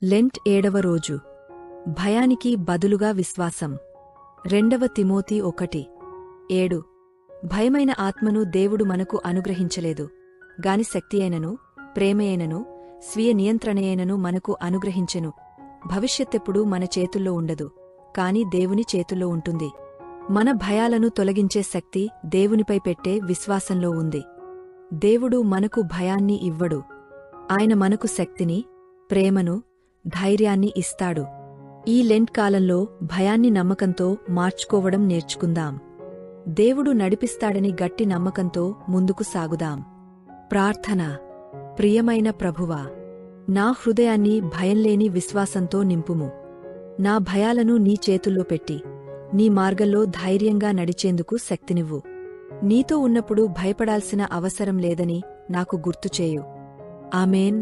Lent 7వ రోజు. భయానికి బదులుగా విశ్వాసం. 2 తిమోతి 1:7. భయమైన ఆత్మను దేవుడు మనకు అనుగ్రహించలేదు గాని శక్తియైనను, ప్రేమయైనను, స్వీయ నియంత్రణయైనను మనకు అనుగ్రహించెను. భవిష్యత్తెప్పుడూ మన చేతుల్లో ఉండదు, కాని దేవుని చేతుల్లో ఉంటుంది. మన భయాలను తొలగించే శక్తి దేవునిపై పెట్టే విశ్వాసంలో ఉంది. దేవుడు మనకు భయాన్ని ఇవ్వడు. ఆయన మనకు శక్తిని, ప్రేమను, ధైర్యాన్ని ఇస్తాడు. ఈ లెంట్ కాలంలో భయాన్ని నమ్మకంతో మార్చుకోవడం నేర్చుకుందాం. దేవుడు నడిపిస్తాడని గట్టి నమ్మకంతో ముందుకు సాగుదాం. ప్రార్థన. ప్రియమైన ప్రభువా, నా హృదయాన్ని భయంలేని విశ్వాసంతో నింపుము. నా భయాలను నీ చేతుల్లో పెట్టి, నీ మార్గంలో ధైర్యంగా నడిచేందుకు శక్తినివ్వు. నీతో ఉన్నప్పుడు భయపడాల్సిన అవసరం లేదని నాకు గుర్తుచేయు. ఆమేన్.